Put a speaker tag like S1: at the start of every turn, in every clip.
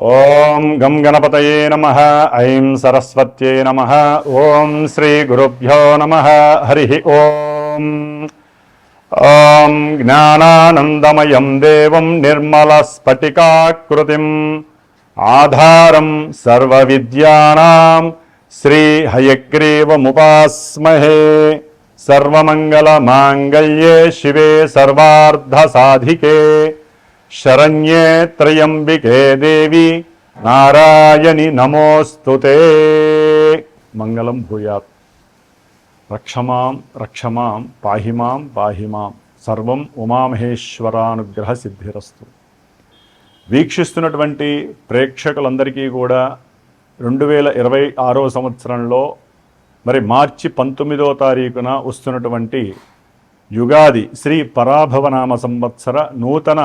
S1: ఓం గం గణపతయే నమః. ఐం సరస్వత్యై నమః. ఓం శ్రీ గురుభ్యో నమః. హరి ఓం. ఓం జ్ఞానానందమయం దేవం నిర్మలస్ఫటికాకృతిం ఆధారం సర్వవిద్యానాం శ్రీ హయగ్రీవముపాస్మహే. సర్వమంగళమాంగళ్యే శివే సర్వార్ధసాధికే శరణ్యే త్రయంబికే దేవి నారాయణి నమోస్తుతే. మంగళం భూయాత్. రక్షమాం రక్షమాం పాహిమాం పాహిమాం. సర్వం ఉమామహేశ్వరానుగ్రహ సిద్ధిరస్తు. వీక్షిస్తున్నటువంటి ప్రేక్షకులందరికీ కూడా 2026 సంవత్సరంలో మరి మార్చి 19వ తారీఖున వస్తున్నటువంటి యుగాది శ్రీ పరాభవనామ సంవత్సర నూతన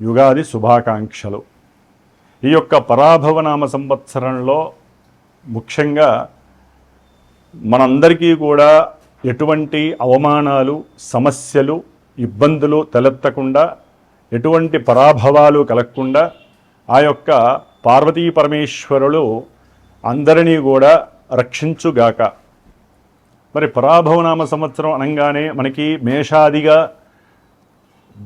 S1: యుగాది శుభాకాంక్షలు. ఈ యొక్క పరాభవనామ సంవత్సరంలో ముఖ్యంగా మనందరికీ కూడా ఎటువంటి అవమానాలు, సమస్యలు, ఇబ్బందులు తలెత్తకుండా, ఎటువంటి పరాభవాలు కలగకుండా ఆ యొక్క పార్వతీ పరమేశ్వరులు అందరినీ కూడా రక్షించుగాక. మరి పరాభవనామ సంవత్సరం అనగానే మనకి మేషాదిగా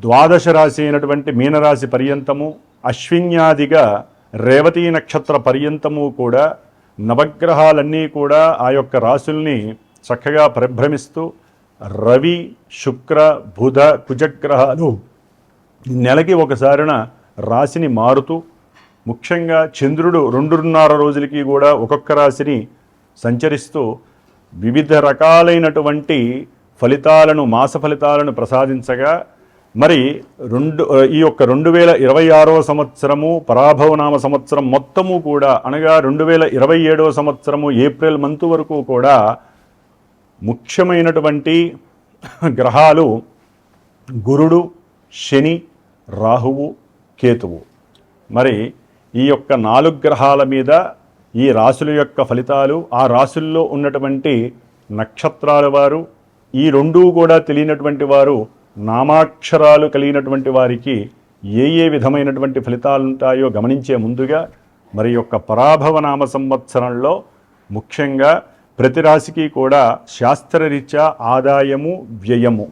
S1: ద్వాదశ రాశి అయినటువంటి మీనరాశి పర్యంతము, అశ్విన్యాదిగా రేవతీ నక్షత్ర పర్యంతము కూడా నవగ్రహాలన్నీ కూడా ఆ యొక్క రాశుల్ని చక్కగా పరిభ్రమిస్తూ రవి, శుక్ర, బుధ, కుజగ్రహాలు నెలకి ఒకసారిన రాశిని మారుతూ, ముఖ్యంగా చంద్రుడు 2.5 రోజులకి కూడా ఒక్కొక్క రాశిని సంచరిస్తూ వివిధ రకాలైనటువంటి ఫలితాలను, మాస ఫలితాలను ప్రసాదించగా, మరి ఈ యొక్క 2026 సంవత్సరము పరాభవనామ సంవత్సరం మొత్తము కూడా అనగా 2027 సంవత్సరము ఏప్రిల్ మంత్ వరకు కూడా ముఖ్యమైనటువంటి గ్రహాలు గురుడు, శని, రాహువు, కేతువు. మరి ఈ యొక్క 4 గ్రహాల మీద ఈ రాశుల యొక్క ఫలితాలు, ఆ రాశుల్లో ఉన్నటువంటి నక్షత్రాల వారు, ఈ రెండూ కూడా తెలియనటువంటి వారు, నామాక్షరాలు కలిగినటువంటి వారికి ఏ ఏ విధమైనటువంటి ఫలితాలు ఉంటాయో గమనించే ముందుగా మరి యొక్క పరాభవనామ సంవత్సరంలో ముఖ్యంగా ప్రతి రాశికి కూడా శాస్త్రరీత్యా ఆదాయము, వ్యయము,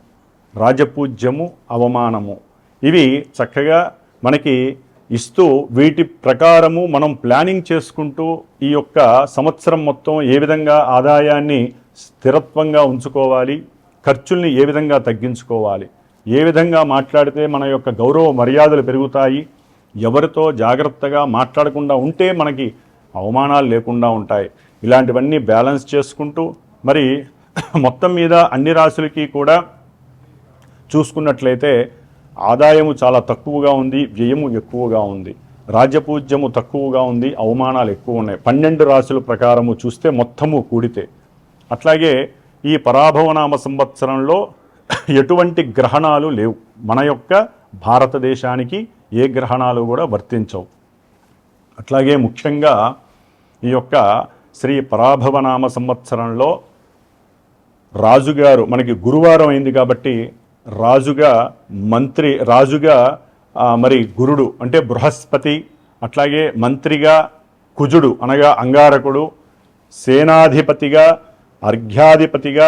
S1: రాజపూజ్యము, అవమానము ఇవి చక్కగా మనకి ఇస్తూ, వీటి ప్రకారము మనం ప్లానింగ్ చేసుకుంటూ ఈ యొక్క సంవత్సరం మొత్తం ఏ విధంగా ఆదాయాన్ని స్థిరత్వంగా ఉంచుకోవాలి, ఖర్చుల్ని ఏ విధంగా తగ్గించుకోవాలి, ఏ విధంగా మాట్లాడితే మన యొక్క గౌరవ మర్యాదలు పెరుగుతాయి, ఎవరితో జాగ్రత్తగా మాట్లాడకుండా ఉంటే మనకి అవమానాలు లేకుండా ఉంటాయి, ఇలాంటివన్నీ బ్యాలెన్స్ చేసుకుంటూ మరి మొత్తం మీద అన్ని రాశులకి కూడా చూసుకున్నట్లయితే ఆదాయము చాలా తక్కువగా ఉంది, వ్యయము ఎక్కువగా ఉంది, రాజ్యపూజ్యము తక్కువగా ఉంది, అవమానాలు ఎక్కువ ఉన్నాయి 12 రాశుల ప్రకారము చూస్తే మొత్తము కూడితే. అట్లాగే ఈ పరాభవనామ సంవత్సరంలో ఎటువంటి గ్రహణాలు లేవు. మన యొక్క భారతదేశానికి ఏ గ్రహణాలు కూడా వర్తించవు. అట్లాగే ముఖ్యంగా ఈ యొక్క శ్రీ పరాభవనామ సంవత్సరంలో రాజుగారు మనకి గురువారం అయింది కాబట్టి రాజుగా మరి గురుడు అంటే బృహస్పతి, అట్లాగే మంత్రిగా కుజుడు అనగా అంగారకుడు, సేనాధిపతిగా, అర్ఘ్యాధిపతిగా,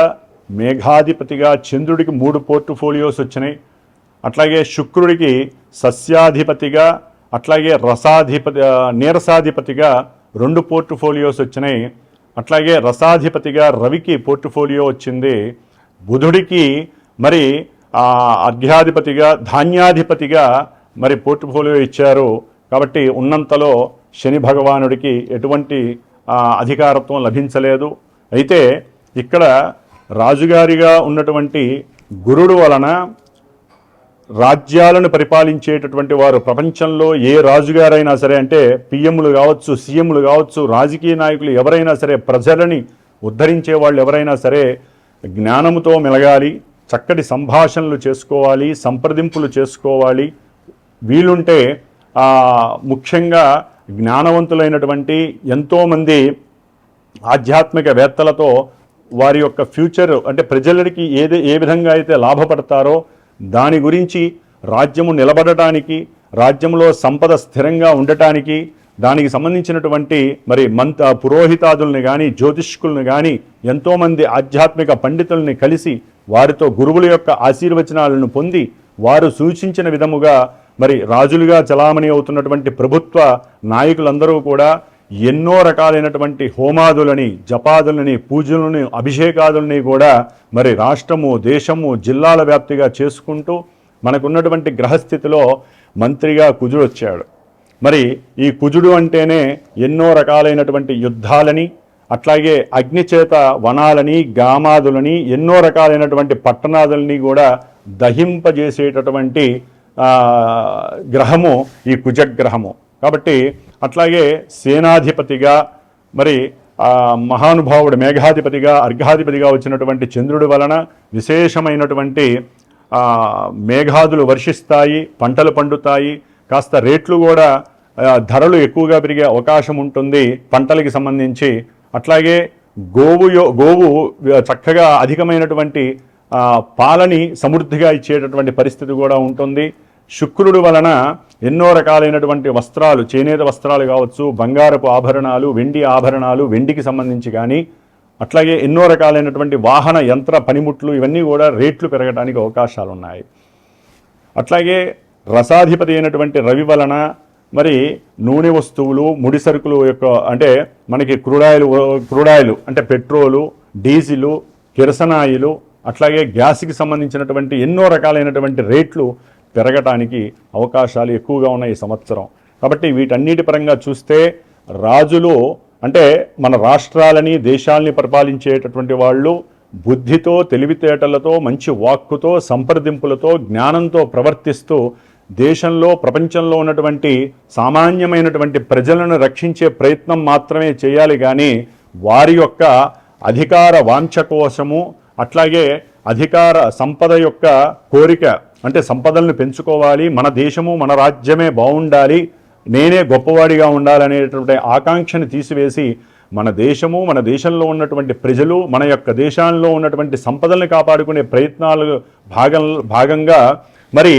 S1: మేఘాధిపతిగా చంద్రుడికి 3 పోర్ట్ఫోలియోస్ వచ్చినాయి. అట్లాగే శుక్రుడికి సస్యాధిపతిగా, అట్లాగే నీరసాధిపతిగా 2 పోర్ట్ఫోలియోస్ వచ్చినాయి. అట్లాగే రసాధిపతిగా రవికి పోర్ట్ఫోలియో వచ్చింది. బుధుడికి మరి అర్ఘ్యాధిపతిగా, ధాన్యాధిపతిగా మరి పోర్ట్ఫోలియో ఇచ్చారు. కాబట్టి ఉన్నంతలో శని భగవానుడికి ఎటువంటి అధికారత్వం లభించలేదు. అయితే ఇక్కడ రాజుగారిగా ఉన్నటువంటి గురుడు వలన రాజ్యాలను పరిపాలించేటటువంటి వారు, ప్రపంచంలో ఏ రాజుగారైనా సరే, అంటే పిఎంలు కావచ్చు, సీఎంలు కావచ్చు, రాజకీయ నాయకులు ఎవరైనా సరే, ప్రజలని ఉద్ధరించే వాళ్ళు ఎవరైనా సరే జ్ఞానముతో మెలగాలి, చక్కటి సంభాషణలు చేసుకోవాలి, సంప్రదింపులు చేసుకోవాలి. వీలుంటే ముఖ్యంగా జ్ఞానవంతులైనటువంటి ఎంతోమంది ఆధ్యాత్మికవేత్తలతో వారి యొక్క ఫ్యూచర్ అంటే ప్రజలకి ఏ విధంగా అయితే లాభపడతారో దాని గురించి, రాజ్యము నిలబడటానికి, రాజ్యంలో సంపద స్థిరంగా ఉండటానికి, దానికి సంబంధించినటువంటి మరి పురోహితాదుల్ని కానీ జ్యోతిష్కుల్ని కానీ ఎంతోమంది ఆధ్యాత్మిక పండితుల్ని కలిసి వారితో గురువుల యొక్క ఆశీర్వచనాలను పొంది వారు సూచించిన విధముగా మరి రాజులుగా చలామణి అవుతున్నటువంటి ప్రభుత్వ నాయకులందరూ కూడా ఎన్నో రకాలైనటువంటి హోమాదులని, జపాదులని, పూజలని, అభిషేకాదులని కూడా మరి రాష్ట్రము, దేశము, జిల్లాల వ్యాప్తిగా చేసుకుంటూ మనకున్నటువంటి గ్రహస్థితిలో మంత్రిగా కుజుడు వచ్చాడు. మరి ఈ కుజుడు అంటేనే ఎన్నో రకాలైనటువంటి యుద్ధాలని, అట్లాగే అగ్నిచేత వనాలని, గామాదులని, ఎన్నో రకాలైనటువంటి పట్టణాదులని కూడా దహింపజేసేటటువంటి గ్రహము ఈ కుజగ్రహము. కాబట్టి అట్లాగే సేనాధిపతిగా మరి మహానుభావుడు మేఘాధిపతిగా, అర్ఘాధిపతిగా వచ్చినటువంటి చంద్రుడి వలన విశేషమైనటువంటి మేఘాదులు వర్షిస్తాయి, పంటలు పండుతాయి, కాస్త రేట్లు కూడా ధరలు ఎక్కువగా పెరిగే అవకాశం ఉంటుంది పంటలకి సంబంధించి. అట్లాగే గోవు చక్కగా అధికమైనటువంటి పాలని సమృద్ధిగా ఇచ్చేటటువంటి పరిస్థితి కూడా ఉంటుంది. శుక్రుడు వలన ఎన్నో రకాలైనటువంటి వస్త్రాలు, చేనేత వస్త్రాలు కావచ్చు, బంగారపు ఆభరణాలు, వెండి ఆభరణాలు, వెండికి సంబంధించి కానీ, అట్లాగే ఎన్నో రకాలైనటువంటి వాహన యంత్ర పనిముట్లు ఇవన్నీ కూడా రేట్లు పెరగడానికి అవకాశాలు ఉన్నాయి. అట్లాగే రసాధిపతి అయినటువంటి రవి వలన మరి నూనె వస్తువులు, ముడి సరుకులు యొక్క అంటే మనకి క్రూడాయిలు అంటే పెట్రోలు, డీజిలు, కిరసనాయిలు, అట్లాగే గ్యాస్కి సంబంధించినటువంటి ఎన్నో రకాలైనటువంటి రేట్లు పెరగటానికి అవకాశాలు ఎక్కువగా ఉన్నాయి ఈ సంవత్సరం. కాబట్టి వీటన్నిటి పరంగా చూస్తే రాజులు అంటే మన రాష్ట్రాలని, దేశాలని పరిపాలించేటటువంటి వాళ్ళు బుద్ధితో, తెలివితేటలతో, మంచి వాక్కుతో, సంప్రదింపులతో, జ్ఞానంతో ప్రవర్తిస్తూ దేశంలో, ప్రపంచంలో ఉన్నటువంటి సామాన్యమైనటువంటి ప్రజలను రక్షించే ప్రయత్నం మాత్రమే చేయాలి. కానీ వారి యొక్క అధికార వాంఛ కోసము, అట్లాగే అధికార సంపద యొక్క కోరిక అంటే సంపదలను పెంచుకోవాలి, మన దేశము, మన రాజ్యమే బాగుండాలి, నేనే గొప్పవాడిగా ఉండాలనేటువంటి ఆకాంక్షను తీసివేసి మన దేశము, మన దేశంలో ఉన్నటువంటి ప్రజలు, మన యొక్క దేశంలో ఉన్నటువంటి సంపదల్ని కాపాడుకునే ప్రయత్నాలు భాగంగా మరి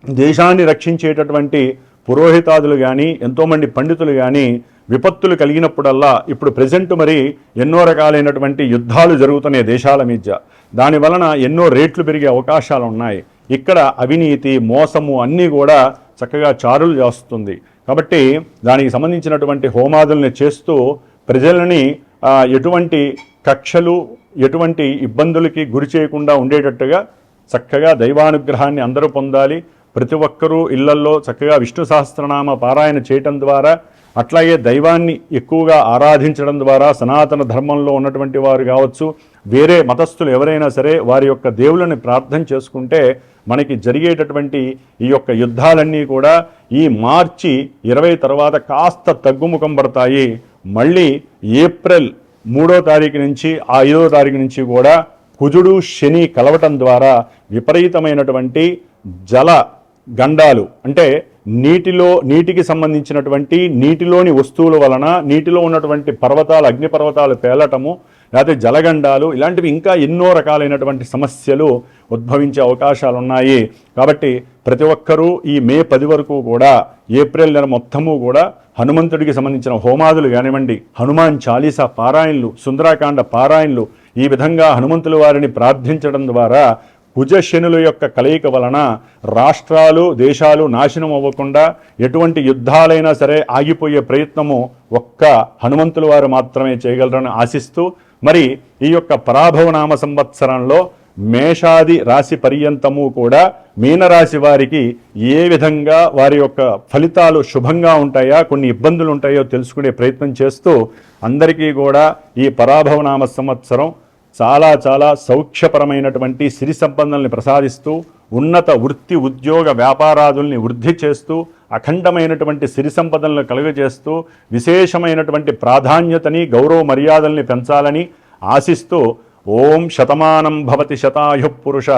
S1: దేశాన్ని రక్షించేటటువంటి పురోహితాదులు కానీ, ఎంతోమంది పండితులు కానీ విపత్తులు కలిగినప్పుడల్లా ఇప్పుడు ప్రజెంట్ మరి ఎన్నో రకాలైనటువంటి యుద్ధాలు జరుగుతున్నాయి దేశాల మధ్య. దానివలన ఎన్నో రేట్లు పెరిగే అవకాశాలు ఉన్నాయి. ఇక్కడ అవినీతి, మోసము అన్నీ కూడా చక్కగా చారులు చేస్తుంది. కాబట్టి దానికి సంబంధించినటువంటి హోమాదుల్ని చేస్తూ ప్రజలని ఎటువంటి కక్షలు, ఎటువంటి ఇబ్బందులకి గురి చేయకుండా ఉండేటట్టుగా చక్కగా దైవానుగ్రహాన్ని అందరూ పొందాలి. ప్రతి ఒక్కరూ ఇళ్లల్లో చక్కగా విష్ణు సహస్రనామ పారాయణ చేయటం ద్వారా, అట్లాగే దైవాన్ని ఎక్కువగా ఆరాధించడం ద్వారా, సనాతన ధర్మంలో ఉన్నటువంటి వారు కావచ్చు, వేరే మతస్థులు ఎవరైనా సరే వారి యొక్క దేవుళ్ళని ప్రార్థన చేసుకుంటే మనకి జరిగేటటువంటి ఈ యొక్క యుద్ధాలన్నీ కూడా ఈ మార్చి 20 తర్వాత కాస్త తగ్గుముఖం పడతాయి. మళ్ళీ ఏప్రిల్ 3వ తారీఖు నుంచి 5వ తారీఖు నుంచి కూడా కుజుడు, శని కలవటం ద్వారా విపరీతమైనటువంటి జల గండాలు అంటే నీటికి సంబంధించినటువంటి నీటిలోని వస్తువుల వలన నీటిలో ఉన్నటువంటి పర్వతాలు, అగ్నిపర్వతాలు పేలటము, లేకపోతే జలగండాలు, ఇలాంటివి ఇంకా ఎన్నో రకాలైనటువంటి సమస్యలు ఉద్భవించే అవకాశాలు ఉన్నాయి. కాబట్టి ప్రతి ఒక్కరూ ఈ మే 10 వరకు కూడా, ఏప్రిల్ నెల మొత్తము కూడా హనుమంతుడికి సంబంధించిన హోమాదులు కానివ్వండి, హనుమాన్ చాలీసా పారాయణలు, సుందరాకాండ పారాయణలు, ఈ విధంగా హనుమంతుల వారిని ప్రార్థించడం ద్వారా కుజశనుల యొక్క కలయిక వలన రాష్ట్రాలు, దేశాలు నాశనం అవ్వకుండా ఎటువంటి యుద్ధాలైనా సరే ఆగిపోయే ప్రయత్నము ఒక్క హనుమంతుల వారు మాత్రమే చేయగలరని ఆశిస్తూ, మరి ఈ యొక్క పరాభవనామ సంవత్సరంలో మేషాది రాశి పర్యంతము కూడా మీనరాశి వారికి ఏ విధంగా వారి యొక్క ఫలితాలు శుభంగా ఉంటాయా, కొన్ని ఇబ్బందులు ఉంటాయో తెలుసుకునే ప్రయత్నం చేస్తూ అందరికీ కూడా ఈ పరాభవనామ సంవత్సరం చాలా చాలా సౌఖ్యపరమైనటువంటి సిరి సంపదల్ని ప్రసాదిస్తూ, ఉన్నత వృత్తి, ఉద్యోగ, వ్యాపారాదుల్ని వృద్ధి చేస్తూ, అఖండమైనటువంటి సిరి సంపదలను కలుగజేస్తూ, విశేషమైనటువంటి ప్రాధాన్యతని, గౌరవ మర్యాదల్ని పెంచాలని ఆశిస్తూ, ఓం శతమానం భవతి శతాయు పురుష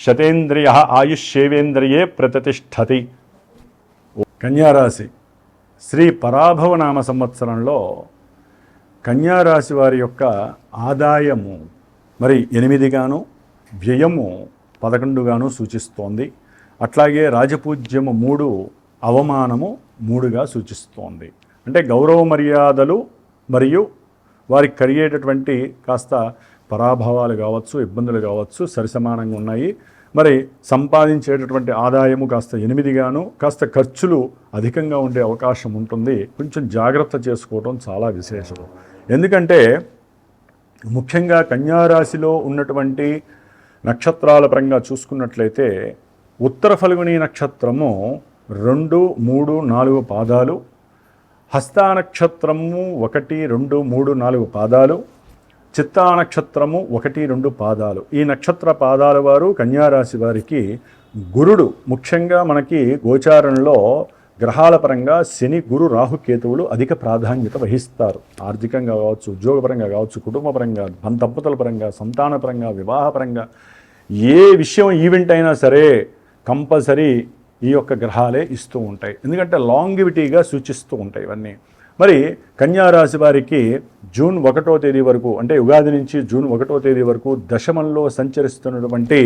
S1: శతేంద్రియ ఆయుష్యేవేంద్రియే ప్రతిష్టతి. కన్యారాశి శ్రీ పరాభవనామ సంవత్సరంలో కన్యారాశి వారి యొక్క ఆదాయము మరి 8గాను, వ్యయము 11గాను సూచిస్తోంది. అట్లాగే రాజపూజ్యము 3, అవమానము 3గా సూచిస్తోంది. అంటే గౌరవ మర్యాదలు మరియు వారికి కలిగేటటువంటి కాస్త పరాభవాలు కావచ్చు, ఇబ్బందులు కావచ్చు సరిసమానంగా ఉన్నాయి. మరి సంపాదించేటటువంటి ఆదాయము కాస్త 8గాను, కాస్త ఖర్చులు అధికంగా ఉండే అవకాశం ఉంటుంది. కొంచెం జాగ్రత్త చేసుకోవడం చాలా విశేషం. ఎందుకంటే ముఖ్యంగా కన్యారాశిలో ఉన్నటువంటి నక్షత్రాల పరంగా చూసుకున్నట్లయితే ఉత్తర ఫల్గుని నక్షత్రము 2, 3, 4 పాదాలు, హస్తా నక్షత్రము 1, 2, 3, 4 పాదాలు, చిత్తా నక్షత్రము 1, 2 పాదాలు. ఈ నక్షత్ర పాదాల వారు కన్యారాశి వారికి గురుడు ముఖ్యంగా మనకి గోచారంలో గ్రహాల పరంగా శని, గురు, రాహు, కేతువులు అధిక ప్రాధాన్యత వహిస్తారు. ఆర్థికంగా కావచ్చు, ఉద్యోగపరంగా కావచ్చు, కుటుంబపరంగా, దంపతుల పరంగా, సంతానపరంగా, వివాహపరంగా ఏ విషయం ఈవెంట్ అయినా సరే కంపల్సరీ ఈ యొక్క గ్రహాలే ఇస్తూ ఉంటాయి. ఎందుకంటే లాంగివిటీగా సూచిస్తూ ఉంటాయి ఇవన్నీ. మరి కన్యారాశి వారికి జూన్ 1వ తేదీ వరకు, అంటే ఉగాది నుంచి జూన్ 1వ తేదీ వరకు దశమంలో సంచరిస్తున్నటువంటి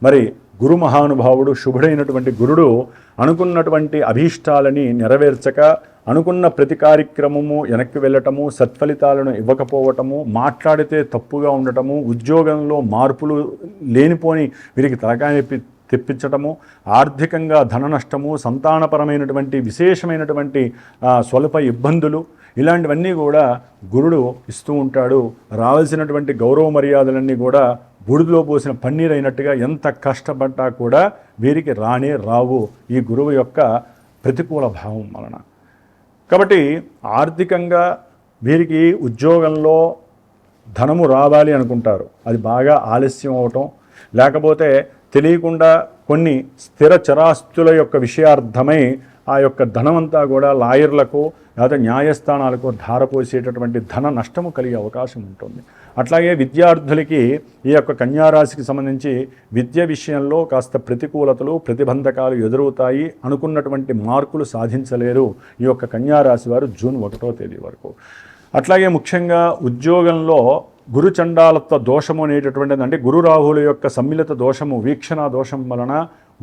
S1: మరి గురు మహానుభావుడు, శుభుడైనటువంటి గురుడు అనుకున్నటువంటి అభీష్టాలని నెరవేర్చక అనుకున్న ప్రతి కార్యక్రమము వెనక్కి వెళ్ళటము, సత్ఫలితాలను ఇవ్వకపోవటము, మాట్లాడితే తప్పుగా ఉండటము, ఉద్యోగంలో మార్పులు లేనిపోని వీరికి తలకాయ తెప్పించటము, ఆర్థికంగా ధన నష్టము, సంతానపరమైనటువంటి విశేషమైనటువంటి స్వల్ప ఇబ్బందులు, ఇలాంటివన్నీ కూడా గురుడు ఇస్తూ ఉంటాడు. రావాల్సినటువంటి గౌరవ మర్యాదలన్నీ కూడా బూడిదలో పోసిన పన్నీర్ అయినట్టుగా ఎంత కష్టపడ్డా కూడా వీరికి రానే రావు ఈ గురువు యొక్క ప్రతికూల భావం వలన. కాబట్టి ఆర్థికంగా వీరికి ఉద్యోగంలో ధనము రావాలి అనుకుంటారు, అది బాగా ఆలస్యం అవటం, లేకపోతే తెలియకుండా కొన్ని స్థిర చరాస్తుల యొక్క విషయార్థమై ఆ యొక్క ధనమంతా కూడా లాయర్లకు లేదా న్యాయస్థానాలకు ధారపోసేటటువంటి ధన నష్టము కలిగే అవకాశం ఉంటుంది. అట్లాగే విద్యార్థులకి ఈ యొక్క కన్యారాశికి సంబంధించి విద్య విషయంలో కాస్త ప్రతికూలతలు, ప్రతిబంధకాలు ఎదురవుతాయి. అనుకున్నటువంటి మార్కులు సాధించలేరు ఈ యొక్క కన్యారాశి వారు జూన్ 1వ తేదీ వరకు. అట్లాగే ముఖ్యంగా ఉద్యోగంలో గురు చండాలత్వ దోషము అనేటటువంటిది, అంటే గురు రాహుల యొక్క సమ్మిళిత దోషము, వీక్షణ దోషం వలన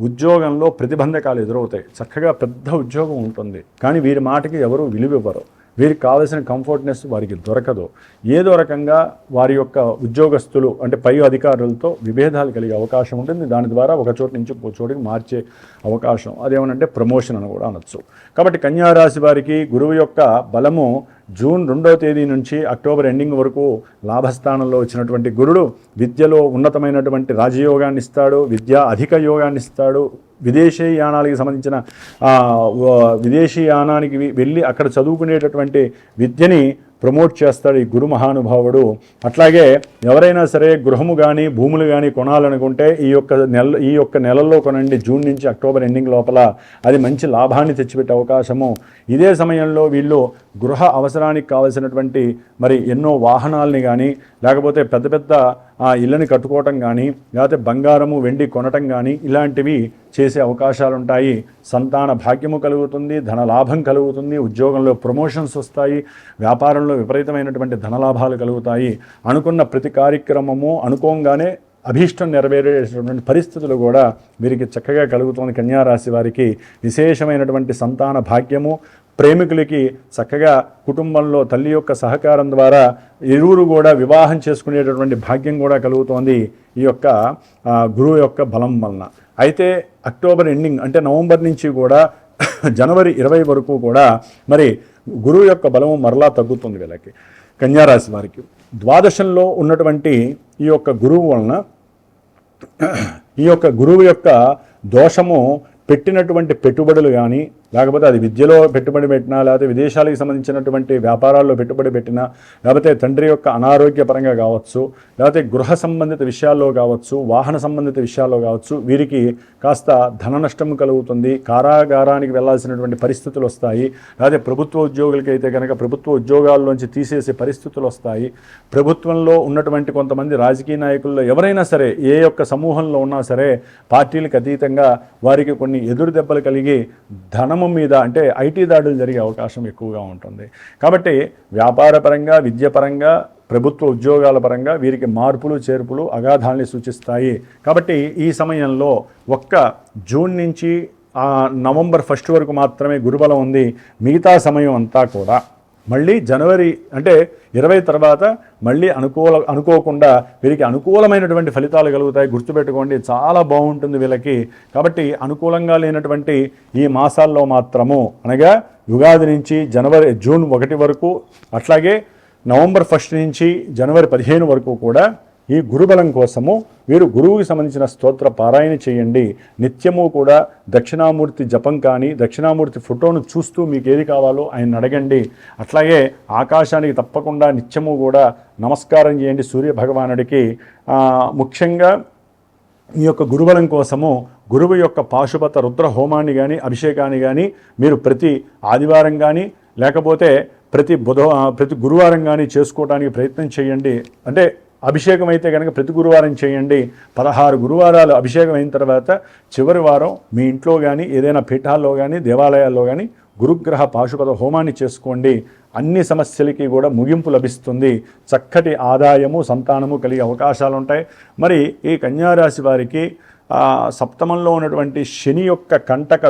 S1: ఉద్యోగంలో ప్రతిబంధకాలు ఎదురవుతాయి. చక్కగా పెద్ద ఉద్యోగం ఉంటుంది, కానీ వీరి మాటకి ఎవరు విలువివ్వరు. వీరికి కావాల్సిన కంఫర్ట్నెస్ వారికి దొరకదు. ఏదో రకంగా వారి యొక్క ఉద్యోగస్తులు అంటే పై అధికారులతో విభేదాలు కలిగే అవకాశం ఉంటుంది. దాని ద్వారా ఒక చోటు నుంచి ఇంకో చోటికి మార్చే అవకాశం, అదేమనంటే ప్రమోషన్ అని కూడా అనొచ్చు. కాబట్టి కన్యారాశి వారికి గురువు యొక్క బలము జూన్ 2వ తేదీ నుంచి అక్టోబర్ ఎండింగ్ వరకు లాభస్థానంలో వచ్చినటువంటి గురుడు విద్యలో ఉన్నతమైనటువంటి రాజయోగాన్ని ఇస్తాడు, విద్యా అధిక యోగాన్ని ఇస్తాడు. విదేశీ యానాలకి సంబంధించిన విదేశీ యానానికి వెళ్ళి అక్కడ చదువుకునేటటువంటి విద్యని ప్రమోట్ చేస్తాడు ఈ గురు మహానుభావుడు. అట్లాగే ఎవరైనా సరే గృహము కానీ భూములు కానీ కొనాలనుకుంటే ఈ యొక్క నెలల్లో కొనండి. జూన్ నుంచి అక్టోబర్ ఎండింగ్ లోపల అది మంచి లాభాన్ని తెచ్చిపెట్టే అవకాశము. ఇదే సమయంలో వీళ్ళు గృహ అవసరానికి కావలసినటువంటి మరి ఎన్నో వాహనాలని కానీ, లేకపోతే పెద్ద పెద్ద ఇళ్ళని కట్టుకోవటం కానీ, లేకపోతే బంగారము వెండి కొనటం కానీ ఇలాంటివి చేసే అవకాశాలు ఉంటాయి. సంతాన భాగ్యము కలుగుతుంది, ధనలాభం కలుగుతుంది, ఉద్యోగంలో ప్రమోషన్స్ వస్తాయి, వ్యాపారంలో విపరీతమైనటువంటి ధనలాభాలు కలుగుతాయి. అనుకున్న ప్రతి కార్యక్రమము అనుకోగానే అభీష్టం నెరవేరేటటువంటి పరిస్థితులు కూడా వీరికి చక్కగా కలుగుతుంది. కన్యారాశి వారికి విశేషమైనటువంటి సంతాన భాగ్యము, ప్రేమికులకి చక్కగా కుటుంబంలో తల్లి యొక్క సహకారం ద్వారా ఇరువురు కూడా వివాహం చేసుకునేటటువంటి భాగ్యం కూడా కలుగుతోంది ఈ యొక్క గురువు యొక్క బలం వలన. అయితే అక్టోబర్ ఎండింగ్ అంటే నవంబర్ నుంచి కూడా జనవరి 20 వరకు కూడా మరి గురువు యొక్క బలము మరలా తగ్గుతుంది వీళ్ళకి, కన్యారాశి వారికి. ద్వాదశంలో ఉన్నటువంటి ఈ యొక్క గురువు వలన ఈ యొక్క గురువు యొక్క దోషము పెట్టినటువంటి పెట్టుబడులు కానీ, లేకపోతే అది విద్యలో పెట్టుబడి పెట్టినా, లేకపోతే విదేశాలకు సంబంధించినటువంటి వ్యాపారాల్లో పెట్టుబడి పెట్టినా, లేకపోతే తండ్రి యొక్క అనారోగ్యపరంగా కావచ్చు, లేకపోతే గృహ సంబంధిత విషయాల్లో కావచ్చు, వాహన సంబంధిత విషయాల్లో కావచ్చు, వీరికి కాస్త ధన నష్టం కలుగుతుంది. కారాగారానికి వెళ్లాల్సినటువంటి పరిస్థితులు వస్తాయి. లేకపోతే ప్రభుత్వ ఉద్యోగులకైతే కనుక ప్రభుత్వ ఉద్యోగాల్లోంచి తీసేసే పరిస్థితులు వస్తాయి. ప్రభుత్వంలో ఉన్నటువంటి కొంతమంది రాజకీయ నాయకుల్లో ఎవరైనా సరే, ఏ యొక్క సమూహంలో ఉన్నా సరే, పార్టీలకు అతీతంగా వారికి కొన్ని ఎదురు దెబ్బలు కలిగి ధనము మీద అంటే ఐటీ దాడులు జరిగే అవకాశం ఎక్కువగా ఉంటుంది. కాబట్టి వ్యాపారపరంగా, విద్యపరంగా, ప్రభుత్వ ఉద్యోగాల పరంగా వీరికి మార్పులు చేర్పులు అగాధాన్ని సూచిస్తాయి. కాబట్టి ఈ సమయంలో జూన్ నుంచి నవంబర్ 1 వరకు మాత్రమే గురుబలం ఉంది. మిగతా సమయం అంతా కూడా మళ్ళీ జనవరి అంటే 20 తర్వాత మళ్ళీ అనుకోకుండా వీరికి అనుకూలమైనటువంటి ఫలితాలు కలుగుతాయి. గుర్తుపెట్టుకోండి, చాలా బాగుంటుంది వీళ్ళకి. కాబట్టి అనుకూలంగా లేనటువంటి ఈ మాసాల్లో మాత్రము, అనగా యుగాది నుంచి జూన్ 1 వరకు, అట్లాగే నవంబర్ 1 నుంచి జనవరి 15 వరకు కూడా ఈ గురుబలం కోసము వీరు గురువుకి సంబంధించిన స్తోత్ర పారాయణ చేయండి. నిత్యము కూడా దక్షిణామూర్తి జపం కానీ, దక్షిణామూర్తి ఫోటోను చూస్తూ మీకు ఏది కావాలో ఆయన అడగండి. అట్లాగే ఆకాశానికి తప్పకుండా నిత్యము కూడా నమస్కారం చేయండి సూర్య భగవానుడికి. ముఖ్యంగా ఈ యొక్క గురుబలం కోసము గురువు యొక్క పాశుపత రుద్ర హోమాన్ని కానీ, అభిషేకాన్ని కానీ మీరు ప్రతి ఆదివారం కానీ, లేకపోతే ప్రతి గురువారం కానీ చేసుకోవడానికి ప్రయత్నం చేయండి. అంటే అభిషేకం అయితే కనుక ప్రతి గురువారం చేయండి. 16 గురువారాలు అభిషేకం అయిన తర్వాత చివరి వారం మీ ఇంట్లో కానీ, ఏదైనా పీఠాల్లో కానీ, దేవాలయాల్లో కానీ గురుగ్రహ పాశుపత హోమాన్ని చేసుకోండి. అన్ని సమస్యలకి కూడా ముగింపు లభిస్తుంది. చక్కటి ఆదాయము, సంతానము కలిగే అవకాశాలు ఉంటాయి. మరి ఈ కన్యారాశి వారికి సప్తమంలో ఉన్నటువంటి శని యొక్క కంటక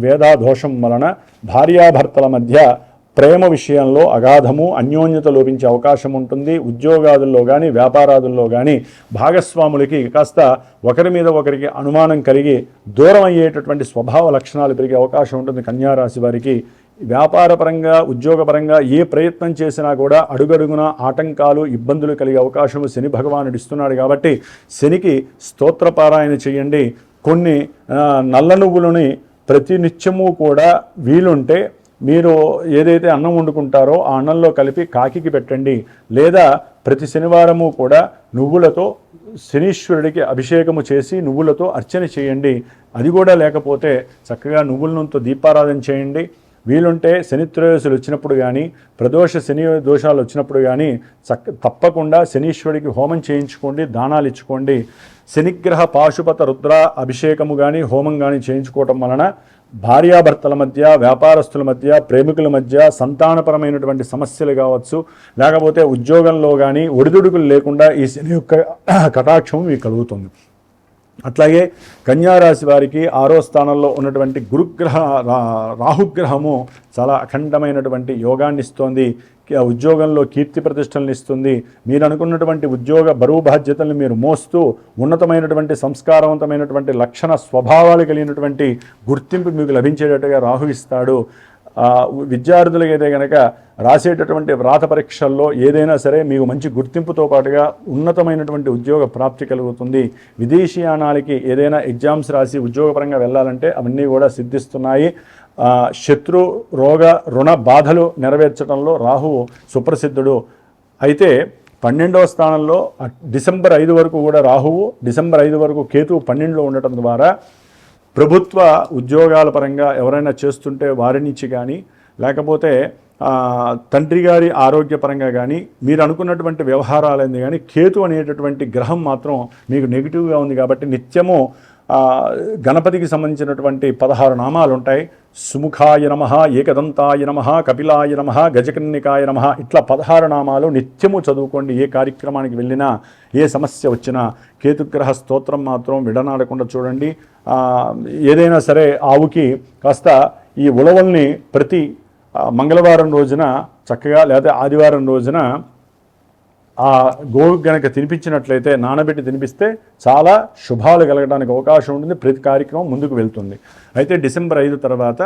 S1: వేధాదోషం వలన భార్యాభర్తల మధ్య ప్రేమ విషయంలో అగాధము, అన్యోన్యత లోపించే అవకాశం ఉంటుంది. ఉద్యోగాదుల్లో కానీ, వ్యాపారాదుల్లో కానీ భాగస్వాములకి కాస్త ఒకరి మీద ఒకరికి అనుమానం కలిగి దూరం అయ్యేటటువంటి స్వభావ లక్షణాలు పెరిగే అవకాశం ఉంటుంది. కన్యారాశి వారికి వ్యాపారపరంగా, ఉద్యోగపరంగా ఏ ప్రయత్నం చేసినా కూడా అడుగడుగున ఆటంకాలు, ఇబ్బందులు కలిగే అవకాశము శని భగవానుడు ఇస్తున్నాడు. కాబట్టి శనికి స్తోత్రపారాయణ చేయండి. కొన్ని నల్ల నువ్వులని ప్రతినిత్యము కూడా వీలుంటే మీరు ఏదైతే అన్నం వండుకుంటారో ఆ అన్నంలో కలిపి కాకికి పెట్టండి. లేదా ప్రతి శనివారము కూడా నువ్వులతో శనీశ్వరుడికి అభిషేకము చేసి నువ్వులతో అర్చన చేయండి. అది కూడా లేకపోతే చక్కగా నువ్వుల నూనెతో దీపారాధన చేయండి. వీలుంటే శనిత్రయోదశులు వచ్చినప్పుడు కానీ, ప్రదోష శని దోషాలు వచ్చినప్పుడు కానీ తప్పకుండా శనీశ్వరుడికి హోమం చేయించుకోండి, దానాలు ఇచ్చుకోండి. శనిగ్రహ పాశుపత రుద్ర అభిషేకము కానీ, హోమం కానీ చేయించుకోవటం వలన భార్యాభర్తల మధ్య, వ్యాపారస్తుల మధ్య, ప్రేమికుల మధ్య సంతానపరమైనటువంటి సమస్యలు కావచ్చు, లేకపోతే ఉద్యోగంలో కానీ ఒడిదుడుకులు లేకుండా ఈ శని యొక్క కటాక్షం మీకు కలుగుతుంది. అట్లాగే కన్యారాశి వారికి 6వ స్థానంలో ఉన్నటువంటి గురుగ్రహ రాహుగ్రహము చాలా అఖండమైనటువంటి యోగాన్ని ఇస్తోంది. ఉద్యోగంలో కీర్తి ప్రతిష్టలను ఇస్తుంది. మీరు అనుకున్నటువంటి ఉద్యోగ బరువు బాధ్యతలను మీరు మోస్తూ ఉన్నతమైనటువంటి సంస్కారవంతమైనటువంటి లక్షణ స్వభావాలు కలిగినటువంటి గుర్తింపు మీకు లభించేటట్టుగా రాహు ఇస్తాడు. విద్యార్థులకు అయితే కనుక రాసేటటువంటి వ్రాత పరీక్షల్లో ఏదైనా సరే మీకు మంచి గుర్తింపుతో పాటుగా ఉన్నతమైనటువంటి ఉద్యోగ ప్రాప్తి కలుగుతుంది. విదేశీయానాలకి ఏదైనా ఎగ్జామ్స్ రాసి ఉద్యోగపరంగా వెళ్ళాలంటే అవన్నీ కూడా సిద్ధిస్తున్నాయి. శత్రు, రోగ, రుణ బాధలు నెరవేర్చడంలో రాహువు సుప్రసిద్ధుడు. అయితే 12వ స్థానంలో డిసెంబర్ 5 వరకు కూడా రాహువు, డిసెంబర్ 5 వరకు కేతువు 12లో ఉండటం ద్వారా ప్రభుత్వ ఉద్యోగాల పరంగా ఎవరైనా చేస్తుంటే వారి నుంచి కానీ, లేకపోతే తండ్రి గారి ఆరోగ్యపరంగా కానీ, మీరు అనుకున్నటువంటి వ్యవహారాలైంది కానీ కేతు అనేటటువంటి గ్రహం మాత్రం మీకు నెగిటివ్గా ఉంది. కాబట్టి నిత్యము గణపతికి సంబంధించినటువంటి 16 నామాలు ఉంటాయి. సుముఖాయ నమః, ఏకదంతాయ నమః, కపిలాయ నమః, గజకర్ణికాయ నమః, ఇట్లా 16 నామాలు నిత్యము చదువుకోండి. ఏ కార్యక్రమానికి వెళ్ళినా, ఏ సమస్య వచ్చినా కేతుగ్రహ స్తోత్రం మాత్రం విడనాడకుండా చూడండి. ఏదైనా సరే ఆవుకి కాస్త ఈ ఉలవల్ని ప్రతి మంగళవారం రోజున చక్కగా, లేదా ఆదివారం రోజున ఆ గోవు గనక తినిపించినట్లయితే, నానబెట్టి తినిపిస్తే చాలా శుభాలు కలగడానికి అవకాశం ఉంటుంది. ప్రతి కార్యక్రమం ముందుకు వెళ్తుంది. అయితే డిసెంబర్ 5 తర్వాత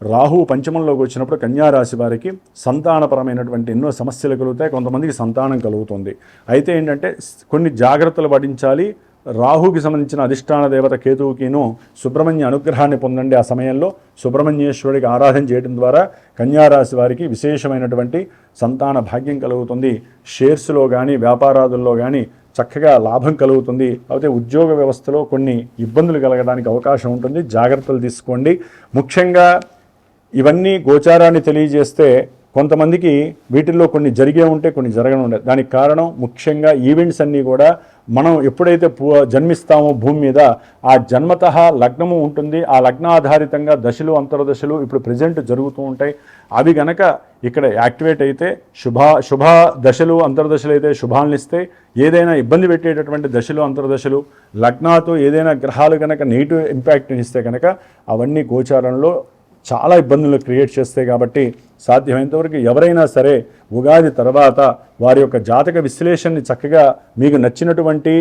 S1: రాహువు పంచమంలోకి వచ్చినప్పుడు కన్యారాశి వారికి సంతానపరమైనటువంటి ఎన్నో సమస్యలు కలుగుతాయి. కొంతమందికి సంతానం కలుగుతుంది. అయితే ఏంటంటే కొన్ని జాగ్రత్తలు పఠించాలి. రాహుకి సంబంధించిన అధిష్టాన దేవత కేతువుకిను సుబ్రహ్మణ్య అనుగ్రహాన్ని పొందండి. ఆ సమయంలో సుబ్రహ్మణ్యేశ్వరుడికి ఆరాధన చేయడం ద్వారా కన్యారాశి వారికి విశేషమైనటువంటి సంతాన భాగ్యం కలుగుతుంది. షేర్స్లో కానీ, వ్యాపారాదుల్లో కానీ చక్కగా లాభం కలుగుతుంది. అయితే ఉద్యోగ వ్యవస్థలో కొన్ని ఇబ్బందులు కలగడానికి అవకాశం ఉంటుంది. జాగ్రత్తలు తీసుకోండి. ముఖ్యంగా ఇవన్నీ గోచారాన్ని తెలియజేస్తే కొంతమందికి వీటిల్లో కొన్ని జరిగే ఉంటే కొన్ని జరగని ఉండే. దానికి కారణం ముఖ్యంగా ఈవెంట్స్ అన్నీ కూడా మనం ఎప్పుడైతే జన్మిస్తామో భూమి మీద ఆ జన్మతః లగ్నము ఉంటుంది. ఆ లగ్నాధారితంగా దశలు అంతర్దశలు ఇప్పుడు ప్రజెంట్ జరుగుతూ ఉంటాయి. అవి గనక ఇక్కడ యాక్టివేట్ అయితే శుభ దశలు అంతర్దశలు అయితే శుభాలను ఇస్తాయి. ఏదైనా ఇబ్బంది పెట్టేటటువంటి దశలు అంతర్దశలు లగ్నాతో ఏదైనా గ్రహాలు కనుక నెగిటివ్ ఇంపాక్ట్ని ఇస్తే కనుక అవన్నీ గోచారంలో చాలా ఇబ్బందులు క్రియేట్ చేస్తాయి. కాబట్టి సాధ్యమైనంతవరకు ఎవరైనా సరే ఉగాది తర్వాత వారి యొక్క జాతక విశ్లేషణని చక్కగా మీకు నచ్చినటువంటి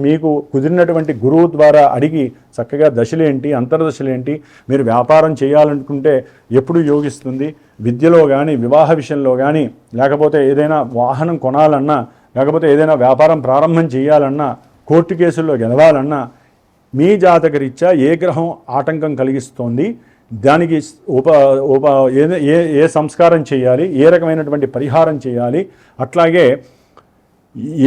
S1: మీకు కుదిరినటువంటి గురువు ద్వారా అడిగి చక్కగా దశలేంటి అంతర్దశలేంటి, మీరు వ్యాపారం చేయాలనుకుంటే ఎప్పుడు యోగిస్తుంది, విద్యలో కానీ వివాహ విషయంలో కానీ లేకపోతే ఏదైనా వాహనం కొనాలన్నా లేకపోతే ఏదైనా వ్యాపారం ప్రారంభం చేయాలన్నా కోర్టు కేసుల్లో గెలవాలన్నా మీ జాతకరీత్యా ఏ గ్రహం ఆటంకం కలిగిస్తోంది, దానికి ఏ సంస్కారం చేయాలి, ఏ రకమైనటువంటి పరిహారం చేయాలి, అట్లాగే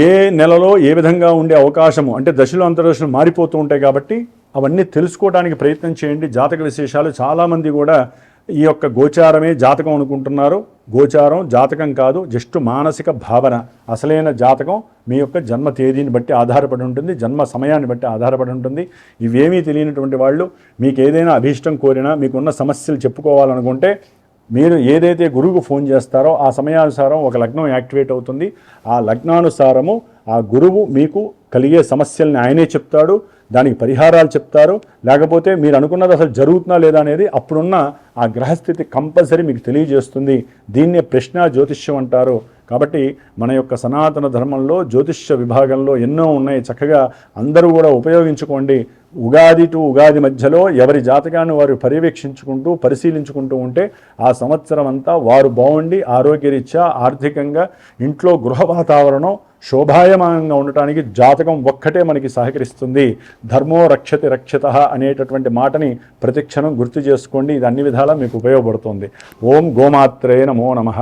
S1: ఏ నెలలో ఏ విధంగా ఉండే అవకాశము అంటే దశలు అంతర్దశలు మారిపోతూ ఉంటాయి. కాబట్టి అవన్నీ తెలుసుకోవడానికి ప్రయత్నం చేయండి. జాతక విశేషాలు చాలామంది కూడా ఈ యొక్క గోచారమే జాతకం అనుకుంటున్నారు. గోచారం జాతకం కాదు, జస్ట్ మానసిక భావన. అసలైన జాతకం మీ యొక్క జన్మ తేదీని బట్టి ఆధారపడి ఉంటుంది, జన్మ సమయాన్ని బట్టి ఆధారపడి ఉంటుంది. ఇవేమీ తెలియనటువంటి వాళ్ళు మీకు ఏదైనా అభీష్టం కోరినా, మీకున్న సమస్యలు చెప్పుకోవాలనుకుంటే మీరు ఏదైతే గురువుకు ఫోన్ చేస్తారో ఆ సమయానుసారం ఒక లగ్నం యాక్టివేట్ అవుతుంది. ఆ లగ్నానుసారము ఆ గురువు మీకు కలిగే సమస్యల్ని ఆయనే చెప్తాడు, దానికి పరిహారాలు చెప్తారు. లేకపోతే మీరు అనుకున్నది అసలు జరుగుతుందా లేదా అనేది అప్పుడున్న ఆ గ్రహస్థితి కంపల్సరీ మీకు తెలియజేస్తుంది. దీన్నే ప్రశ్న జ్యోతిష్యం అంటారు. కాబట్టి మన యొక్క సనాతన ధర్మంలో జ్యోతిష్య విభాగంలో ఎన్నో ఉన్నాయి. చక్కగా అందరూ కూడా ఉపయోగించుకోండి. ఉగాది టు ఉగాది మధ్యలో ఎవరి జాతకాన్ని వారు పర్యవేక్షించుకుంటూ పరిశీలించుకుంటూ ఉంటే ఆ సంవత్సరం అంతా వారు బాగుండి ఆరోగ్యరీత్యా ఆర్థికంగా ఇంట్లో గృహ వాతావరణం శోభాయమానంగా ఉండటానికి జాతకం ఒక్కటే మనకి సహకరిస్తుంది. ధర్మో రక్షతి రక్షితః అనేటటువంటి మాటని ప్రతిక్షణం గుర్తు చేసుకోండి. ఇది అన్ని విధాలా మీకు ఉపయోగపడుతుంది. ఓం గోమాత్రే నమో నమః.